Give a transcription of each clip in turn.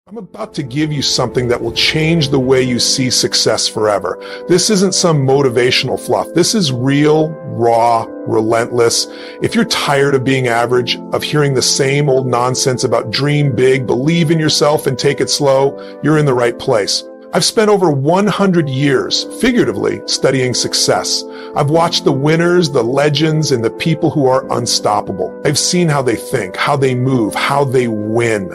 I'm about to give you something that will change the way you see success forever. This isn't some motivational fluff. This is real, raw, relentless. If you're tired of being average, of hearing the same old nonsense about dream big, believe in yourself, and take it slow, you're in the right place. I've spent over 100 years, figuratively, studying success. I've watched the winners, the legends, and the people who are unstoppable. I've seen how they think, how they move, how they win.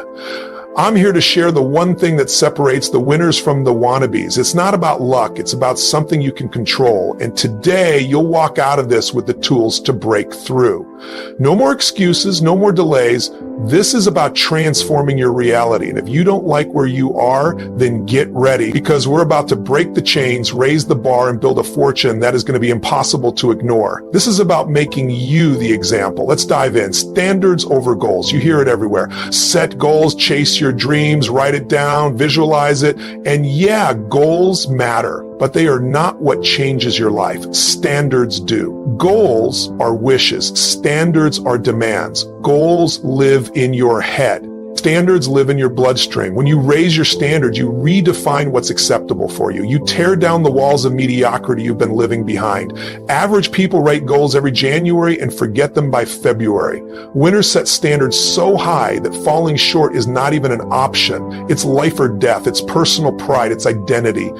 I'm here to share the one thing that separates the winners from the wannabes. It's not about luck. It's about something you can control. And today you'll walk out of this with the tools to break through. No more excuses, no more delays. This is about transforming your reality. And if you don't like where you are, then get ready, because we're about to break the chains, raise the bar, and build a fortune that is going to be impossible to ignore. This is about making you the example. Let's dive in. Standards over goals. You hear it everywhere. Set goals, chase your dreams, write it down, visualize it. And yeah, goals matter, but they are not what changes your life. Standards do. Goals are wishes. Standards are demands. Goals live in your head. Standards live in your bloodstream. When you raise your standards, you redefine what's acceptable for you. You tear down the walls of mediocrity you've been living behind. Average people write goals every January and forget them by February. Winners set standards so high that falling short is not even an option. It's life or death. It's personal pride. It's identity.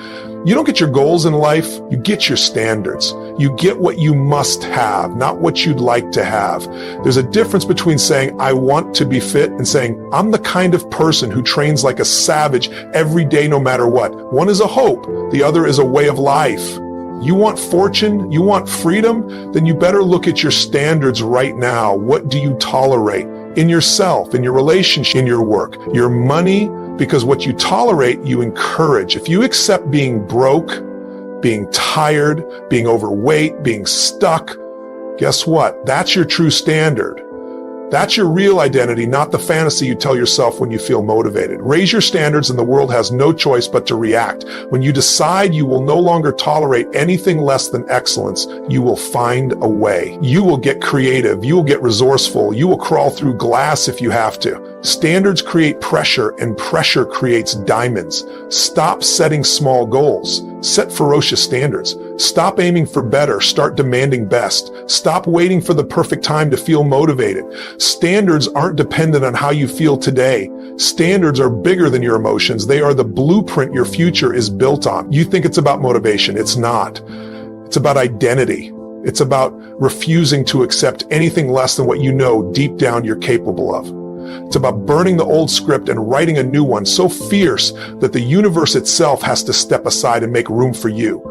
You don't get your goals in life, you get your standards. You get what you must have, not what you'd like to have. There's a difference between saying, I want to be fit, and saying, I'm the kind of person who trains like a savage every day no matter what. One is a hope, the other is a way of life. You want fortune? You want freedom? Then you better look at your standards right now. What do you tolerate? In yourself, in your relationship, in your work, your money, because what you tolerate, you encourage. If you accept being broke, being tired, being overweight, being stuck, guess what? That's your true standard. That's your real identity, not the fantasy you tell yourself when you feel motivated. Raise your standards and the world has no choice but to react. When you decide you will no longer tolerate anything less than excellence, you will find a way. You will get creative. You will get resourceful. You will crawl through glass if you have to. Standards create pressure, and pressure creates diamonds. Stop setting small goals. Set ferocious standards. Stop aiming for better. Start demanding best. Stop waiting for the perfect time to feel motivated. Standards aren't dependent on how you feel today. Standards are bigger than your emotions. They are the blueprint your future is built on. You think it's about motivation. It's not. It's about identity. It's about refusing to accept anything less than what you know deep down you're capable of. It's about burning the old script and writing a new one so fierce that the universe itself has to step aside and make room for you.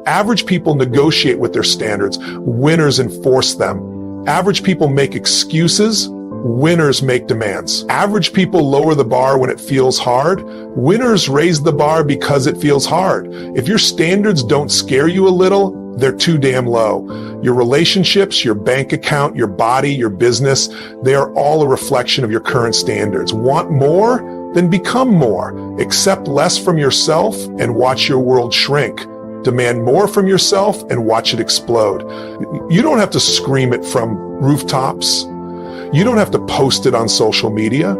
Average people negotiate with their standards. Winners enforce them. Average people make excuses. Winners make demands. Average people lower the bar when it feels hard. Winners raise the bar because it feels hard. If your standards don't scare you a little, they're too damn low. Your relationships, your bank account, your body, your business, they are all a reflection of your current standards. Want more? Then become more. Accept less from yourself and watch your world shrink. Demand more from yourself and watch it explode. You don't have to scream it from rooftops. You don't have to post it on social media.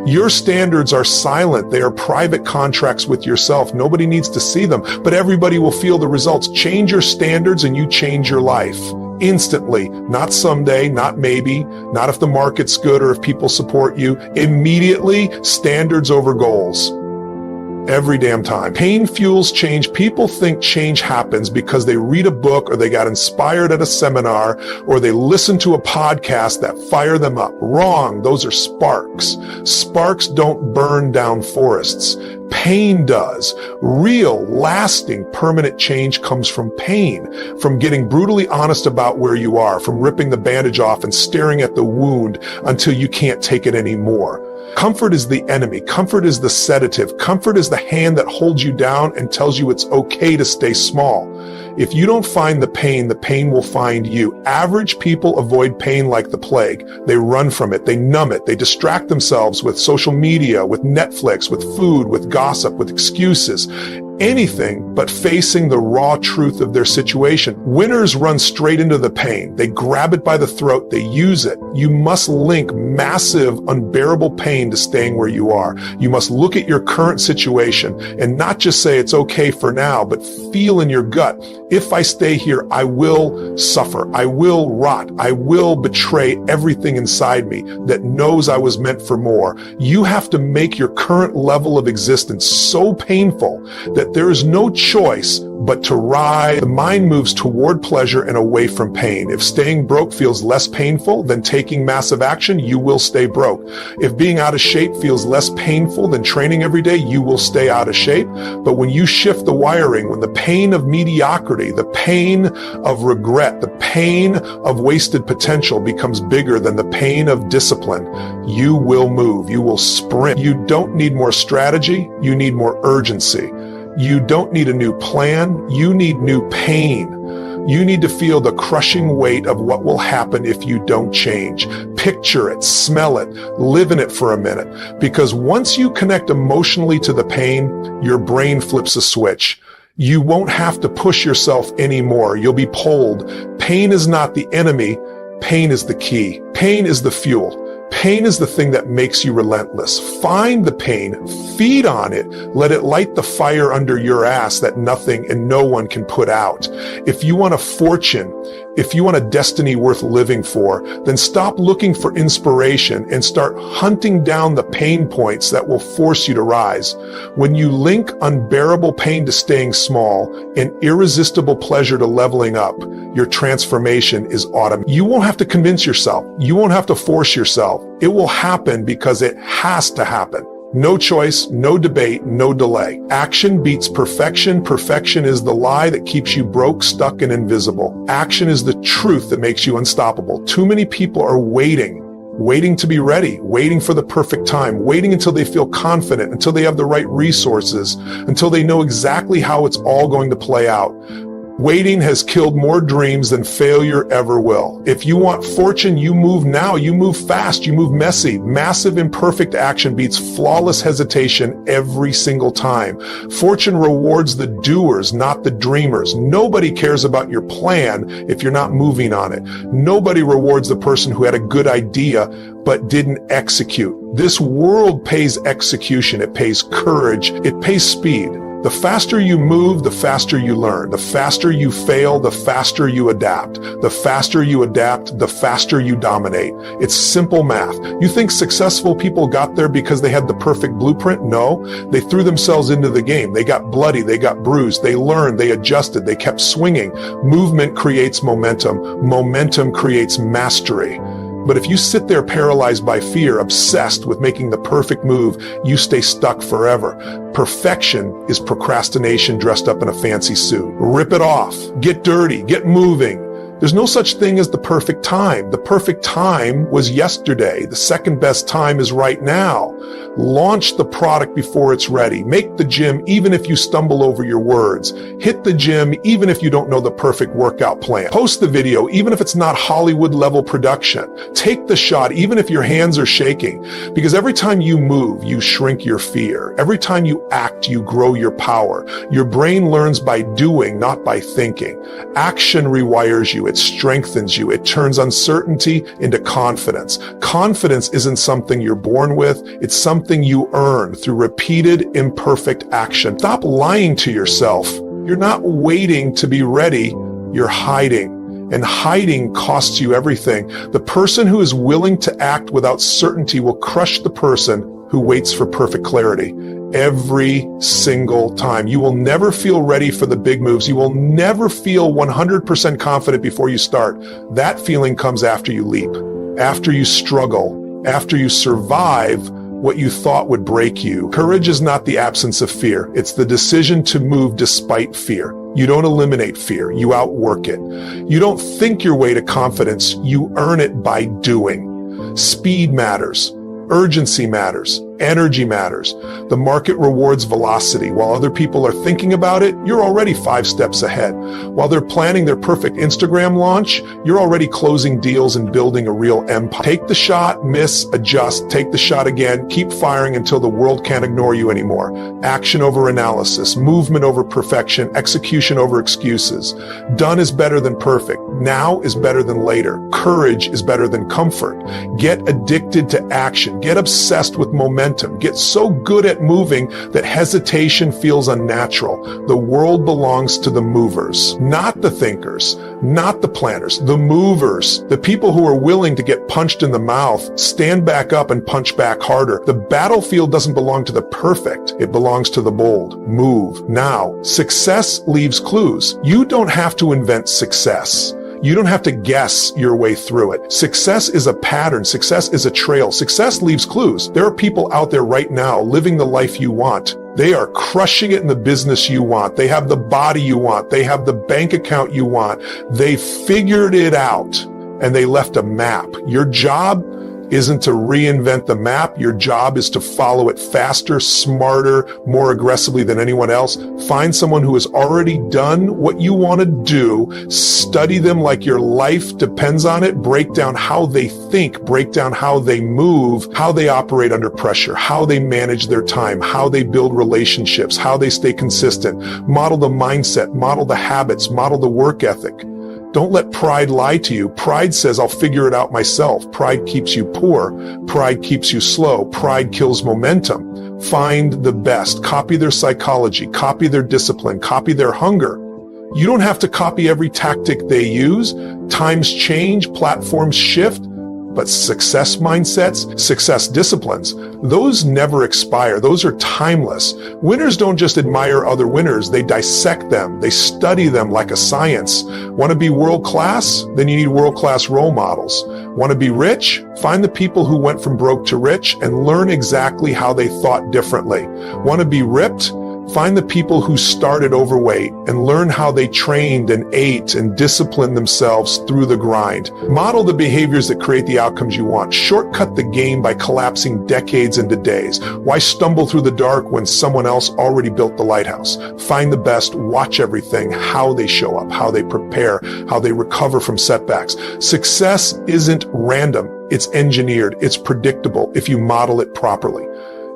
Your standards are silent. They are private contracts with yourself. Nobody needs to see them, but everybody will feel the results. Change your standards and you change your life instantly. Not someday, not maybe, not if the market's good or if people support you. Immediately, standards over goals. Every damn time. Pain fuels change. People think change happens because they read a book or they got inspired at a seminar or they listen to a podcast that fire them up. Wrong. Those are sparks. Sparks don't burn down forests. Pain does. Real, lasting, permanent change comes from pain, from getting brutally honest about where you are, from ripping the bandage off and staring at the wound until you can't take it anymore. Comfort is the enemy. Comfort is the sedative. Comfort is the hand that holds you down and tells you it's okay to stay small. If you don't find the pain will find you. Average people avoid pain like the plague. They run from it. They numb it. They distract themselves with social media, with Netflix, with food, with gossip, with excuses. anything but facing the raw truth of their situation. Winners run straight into the pain. They grab it by the throat. They use it. You must link massive, unbearable pain to staying where you are. You must look at your current situation and not just say it's okay for now, but feel in your gut, if I stay here, I will suffer. I will rot. I will betray everything inside me that knows I was meant for more. You have to make your current level of existence so painful that there is no choice but to ride. The mind moves toward pleasure and away from pain. If staying broke feels less painful than taking massive action, you will stay broke. If being out of shape feels less painful than training every day, you will stay out of shape. But when you shift the wiring, when the pain of mediocrity, the pain of regret, the pain of wasted potential becomes bigger than the pain of discipline, you will move. You will sprint. You don't need more strategy. You need more urgency. You don't need a new plan. You need new pain. You need to feel the crushing weight of what will happen if you don't change. Picture it, smell it, live in it for a minute. Because once you connect emotionally to the pain, your brain flips a switch. You won't have to push yourself anymore. You'll be pulled. Pain is not the enemy. Pain is the key. Pain is the fuel. Pain is the thing that makes you relentless. Find the pain, feed on it, let it light the fire under your ass that nothing and no one can put out. If you want a fortune, if you want a destiny worth living for, then stop looking for inspiration and start hunting down the pain points that will force you to rise. When you link unbearable pain to staying small and irresistible pleasure to leveling up, your transformation is automatic. You won't have to convince yourself. You won't have to force yourself. It will happen because it has to happen. No choice, no debate, no delay. Action beats perfection. Perfection is the lie that keeps you broke, stuck, and invisible. Action is the truth that makes you unstoppable. Too many people are waiting to be ready, waiting for the perfect time, waiting until they feel confident, until they have the right resources, until they know exactly how it's all going to play out. Waiting has killed more dreams than failure ever will. If you want fortune, you move now. You move fast. You move messy. Massive imperfect action beats flawless hesitation every single time. Fortune rewards the doers, not the dreamers. Nobody cares about your plan if you're not moving on it. Nobody rewards the person who had a good idea but didn't execute. This world pays execution. It pays courage. It pays speed. The faster you move, the faster you learn. The faster you fail, the faster you adapt. The faster you adapt, the faster you dominate. It's simple math. You think successful people got there because they had the perfect blueprint? No, they threw themselves into the game. They got bloody, they got bruised, they learned, they adjusted, they kept swinging. Movement creates momentum. Momentum creates mastery. But if you sit there paralyzed by fear, obsessed with making the perfect move, you stay stuck forever. Perfection is procrastination dressed up in a fancy suit. Rip it off. Get dirty. Get moving. There's no such thing as the perfect time. The perfect time was yesterday. The second best time is right now. Launch the product before it's ready. Make the gym even if you stumble over your words. Hit the gym even if you don't know the perfect workout plan. Post the video even if it's not Hollywood level production. Take the shot even if your hands are shaking. Because every time you move, you shrink your fear. Every time you act, you grow your power. Your brain learns by doing, not by thinking. Action rewires you. It strengthens you. It turns uncertainty into confidence. Confidence isn't something you're born with. It's something you earn through repeated imperfect action. Stop lying to yourself. You're not waiting to be ready. You're hiding. And hiding costs you everything. The person who is willing to act without certainty will crush the person who waits for perfect clarity. Every single time. You will never feel ready for the big moves. You will never feel 100% confident before you start. That feeling comes after you leap, after you struggle, after you survive what you thought would break you. Courage is not the absence of fear. It's the decision to move despite fear. You don't eliminate fear. You outwork it. You don't think your way to confidence. You earn it by doing. Speed matters. Urgency matters. Energy matters. The market rewards velocity. While other people are thinking about it, you're already 5 steps ahead. While they're planning their perfect Instagram launch, you're already closing deals and building a real empire. Take the shot, miss, adjust, take the shot again, keep firing until the world can't ignore you anymore. Action over analysis, movement over perfection, execution over excuses. Done is better than perfect. Now is better than later. Courage is better than comfort. Get addicted to action. Get obsessed with momentum. Get so good at moving that hesitation feels unnatural. The world belongs to the movers, not the thinkers, not the planners, the movers. The people who are willing to get punched in the mouth, stand back up and punch back harder. The battlefield doesn't belong to the perfect. It belongs to the bold. Move now. Success leaves clues. You don't have to invent success. You don't have to guess your way through it. Success is a pattern. Success is a trail. Success leaves clues. There are people out there right now living the life you want. They are crushing it in the business you want. They have the body you want. They have the bank account you want. They figured it out and they left a map. Your job isn't to reinvent the map. Your job is to follow it faster, smarter, more aggressively than anyone else. Find someone who has already done what you want to do. Study them like your life depends on it. Break down how they think, break down how they move, how they operate under pressure, how they manage their time, how they build relationships, how they stay consistent. Model the mindset, model the habits, model the work ethic. Don't let pride lie to you. Pride says, I'll figure it out myself. Pride keeps you poor. Pride keeps you slow. Pride kills momentum. Find the best. Copy their psychology. Copy their discipline. Copy their hunger. You don't have to copy every tactic they use. Times change. Platforms shift. But success mindsets, success disciplines, those never expire. Those are timeless. Winners don't just admire other winners. They dissect them. They study them like a science. Want to be world class? Then you need world class role models. Want to be rich? Find the people who went from broke to rich and learn exactly how they thought differently. Want to be ripped? Find the people who started overweight and learn how they trained and ate and disciplined themselves through the grind. Model the behaviors that create the outcomes you want. Shortcut the game by collapsing decades into days. Why stumble through the dark when someone else already built the lighthouse? Find the best, watch everything, how they show up, how they prepare, how they recover from setbacks. Success isn't random. It's engineered. It's predictable if you model it properly.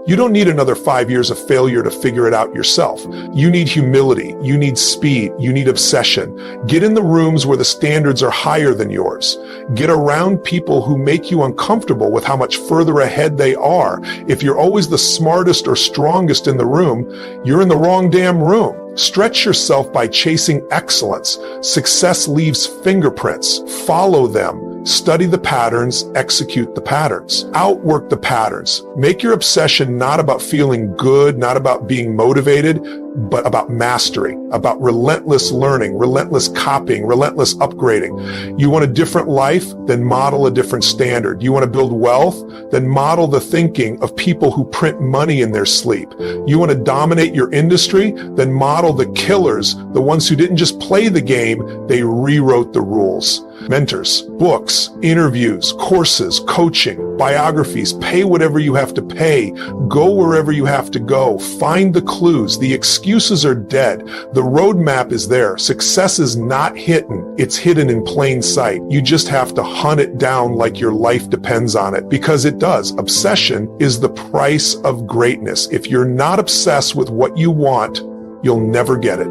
You don't need another 5 years of failure to figure it out yourself. You need humility. You need speed. You need obsession. Get in the rooms where the standards are higher than yours. Get around people who make you uncomfortable with how much further ahead they are. If you're always the smartest or strongest in the room, you're in the wrong damn room. Stretch yourself by chasing excellence. Success leaves fingerprints. Follow them. Study the patterns, execute the patterns. Outwork the patterns. Make your obsession not about feeling good, not about being motivated, but about mastery, about relentless learning, relentless copying, relentless upgrading. You want a different life? Then model a different standard. You want to build wealth? Then model the thinking of people who print money in their sleep. You want to dominate your industry? Then model the killers, the ones who didn't just play the game, they rewrote the rules. Mentors, books, interviews, courses, coaching, biographies, pay whatever you have to pay, go wherever you have to go, find the clues. The excuses are dead. The roadmap is there. Success is not hidden. It's hidden in plain sight. You just have to hunt it down like your life depends on it, because it does. Obsession is the price of greatness. If you're not obsessed with what you want, you'll never get it.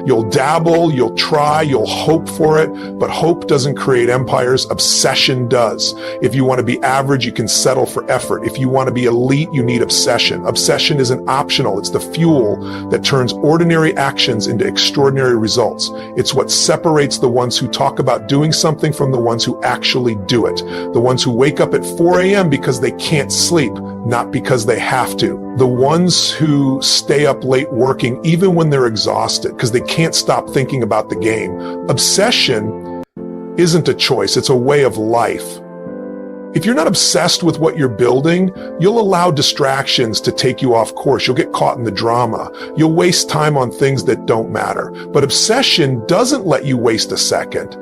You'll dabble, you'll try, you'll hope for it, but hope doesn't create empires. Obsession does. If you want to be average, you can settle for effort. If you want to be elite, you need obsession. Obsession isn't optional. It's the fuel that turns ordinary actions into extraordinary results. It's what separates the ones who talk about doing something from the ones who actually do it. The ones who wake up at 4 a.m. because they can't sleep, not because they have to. The ones who stay up late working even when they're exhausted because they can't stop thinking about the game. Obsession isn't a choice, it's a way of life. If you're not obsessed with what you're building, you'll allow distractions to take you off course. You'll get caught in the drama. You'll waste time on things that don't matter. But obsession doesn't let you waste a second.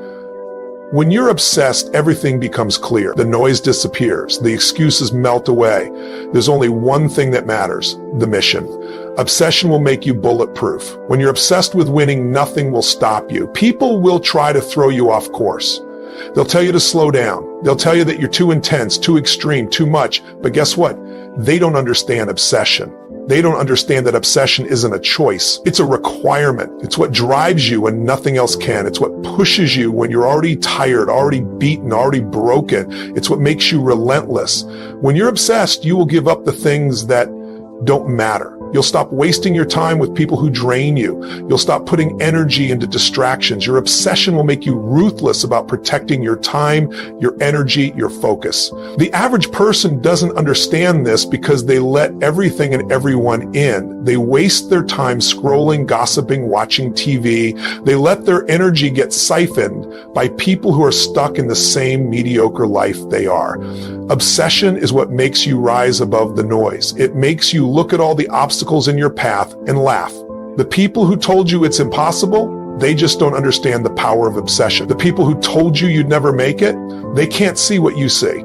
When you're obsessed, everything becomes clear. The noise disappears. The excuses melt away. There's only one thing that matters: the mission. Obsession will make you bulletproof. When you're obsessed with winning, nothing will stop you. People will try to throw you off course. They'll tell you to slow down. They'll tell you that you're too intense, too extreme, too much. But guess what? They don't understand obsession. They don't understand that obsession isn't a choice. It's a requirement. It's what drives you when nothing else can. It's what pushes you when you're already tired, already beaten, already broken. It's what makes you relentless. When you're obsessed, you will give up the things that don't matter. You'll stop wasting your time with people who drain you. You'll stop putting energy into distractions. Your obsession will make you ruthless about protecting your time, your energy, your focus. The average person doesn't understand this because they let everything and everyone in. They waste their time scrolling, gossiping, watching TV. They let their energy get siphoned by people who are stuck in the same mediocre life they are. Obsession is what makes you rise above the noise. It makes you look at all the obstacles in your path and laugh. The people who told you it's impossible, they just don't understand the power of obsession. The people who told you you'd never make it, they can't see what you see.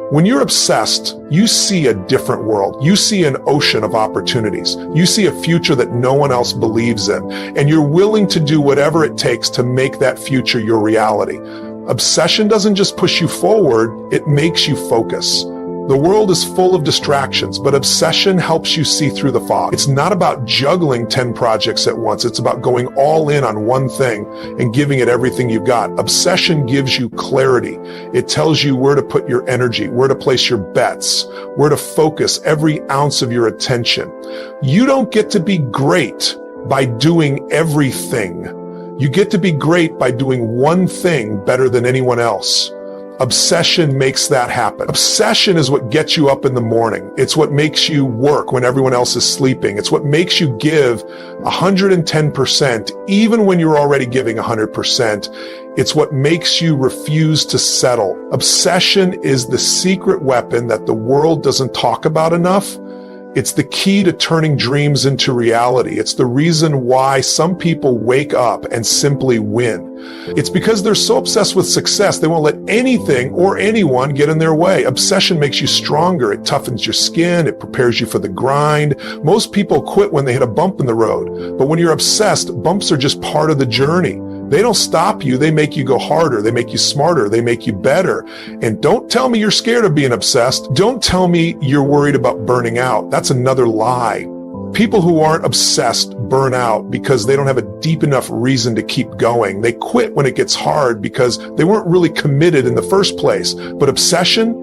When you're obsessed, you see a different world. You see an ocean of opportunities. You see a future that no one else believes in, and you're willing to do whatever it takes to make that future your reality. Obsession doesn't just push you forward, it makes you focus. The world is full of distractions, but obsession helps you see through the fog. It's not about juggling 10 projects at once. It's about going all in on one thing and giving it everything you've got. Obsession gives you clarity. It tells you where to put your energy, where to place your bets, where to focus every ounce of your attention. You don't get to be great by doing everything. You get to be great by doing one thing better than anyone else. Obsession makes that happen. Obsession is what gets you up in the morning. It's what makes you work when everyone else is sleeping. It's what makes you give 110%, even when you're already giving 100%. It's what makes you refuse to settle. Obsession is the secret weapon that the world doesn't talk about enough. It's the key to turning dreams into reality. It's the reason why some people wake up and simply win. It's because they're so obsessed with success, they won't let anything or anyone get in their way. Obsession makes you stronger. It toughens your skin. It prepares you for the grind. Most people quit when they hit a bump in the road. But when you're obsessed, bumps are just part of the journey. They don't stop you. They make you go harder. They make you smarter. They make you better. And don't tell me you're scared of being obsessed. Don't tell me you're worried about burning out. That's another lie. People who aren't obsessed burn out because they don't have a deep enough reason to keep going. They quit when it gets hard because they weren't really committed in the first place. But obsession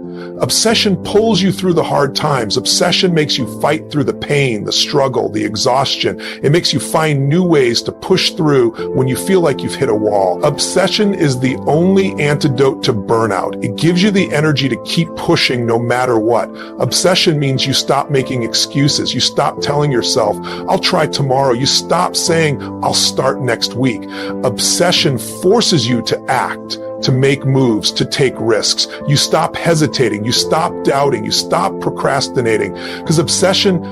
pulls you through the hard times. Obsession makes you fight through the pain, the struggle, the exhaustion. It makes you find new ways to push through when you feel like you've hit a wall. Obsession is the only antidote to burnout. It gives you the energy to keep pushing no matter what. Obsession means you stop making excuses. You stop telling yourself, I'll try tomorrow. You stop saying, I'll start next week. Obsession forces you to act, to make moves, to take risks. You stop hesitating. You stop doubting. You stop procrastinating, because obsession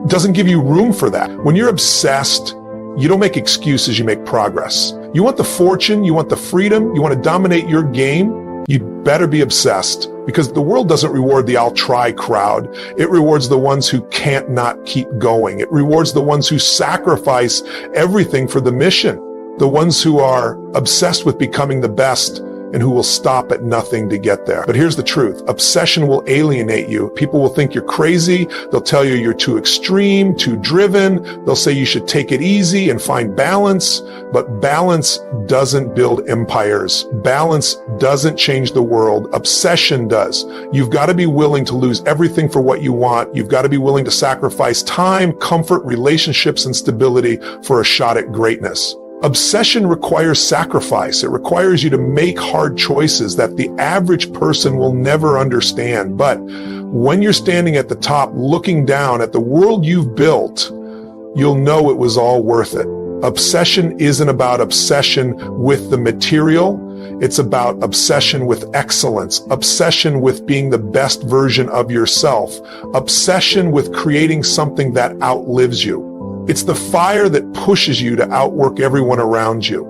doesn't give you room for that. When you're obsessed, you don't make excuses, you make progress. You want the fortune, you want the freedom, you want to dominate your game, you better be obsessed, because the world doesn't reward the I'll try crowd. It rewards the ones who can't not keep going. It rewards the ones who sacrifice everything for the mission. The ones who are obsessed with becoming the best and who will stop at nothing to get there. But here's the truth. Obsession will alienate you. People will think you're crazy. They'll tell you you're too extreme, too driven. They'll say you should take it easy and find balance. But balance doesn't build empires. Balance doesn't change the world. Obsession does. You've got to be willing to lose everything for what you want. You've got to be willing to sacrifice time, comfort, relationships, and stability for a shot at greatness. Obsession requires sacrifice. It requires you to make hard choices that the average person will never understand. But when you're standing at the top looking down at the world you've built, you'll know it was all worth it. Obsession isn't about obsession with the material. It's about obsession with excellence, obsession with being the best version of yourself, obsession with creating something that outlives you. It's the fire that pushes you to outwork everyone around you.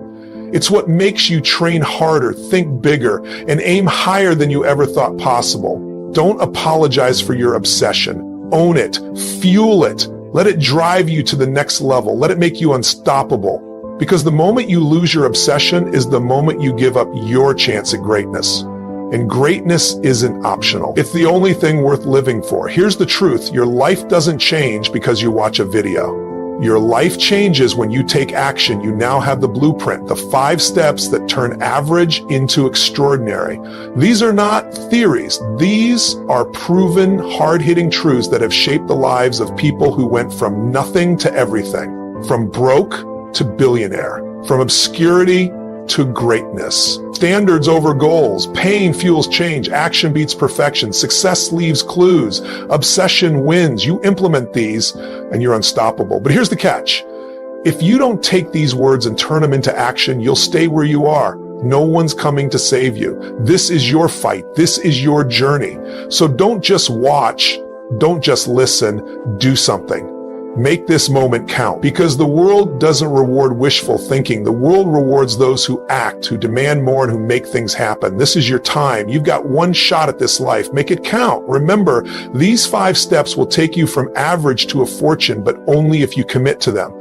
It's what makes you train harder, think bigger, and aim higher than you ever thought possible. Don't apologize for your obsession. Own it. Fuel it. Let it drive you to the next level. Let it make you unstoppable. Because the moment you lose your obsession is the moment you give up your chance at greatness. And greatness isn't optional. It's the only thing worth living for. Here's the truth. Your life doesn't change because you watch a video. Your life changes when you take action. You now have the blueprint, the 5 steps that turn average into extraordinary. These are not theories. These are proven, hard-hitting truths that have shaped the lives of people who went from nothing to everything, from broke to billionaire, from obscurity to greatness. Standards over goals. Pain fuels change. Action beats perfection. Success leaves clues. Obsession wins. You implement these and you're unstoppable. But here's the catch. If you don't take these words and turn them into action, you'll stay where you are. No one's coming to save you. This is your fight. This is your journey. So don't just watch. Don't just listen. Do something. Make this moment count, because the world doesn't reward wishful thinking. The world rewards those who act, who demand more, and who make things happen. This is your time. You've got one shot at this life. Make it count. Remember, these 5 steps will take you from average to a fortune, but only if you commit to them.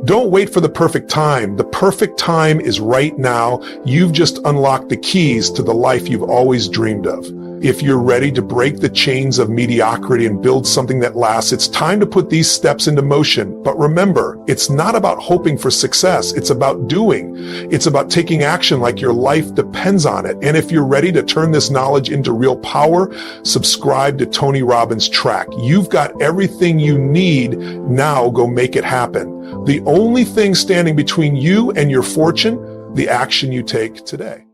Don't wait for the perfect time. The perfect time is right now. You've just unlocked the keys to the life you've always dreamed of. If you're ready to break the chains of mediocrity and build something that lasts, it's time to put these steps into motion. But remember, it's not about hoping for success. It's about doing. It's about taking action like your life depends on it. And if you're ready to turn this knowledge into real power, subscribe to Tony Robbins' track. You've got everything you need. Now go make it happen. The only thing standing between you and your fortune, the action you take today.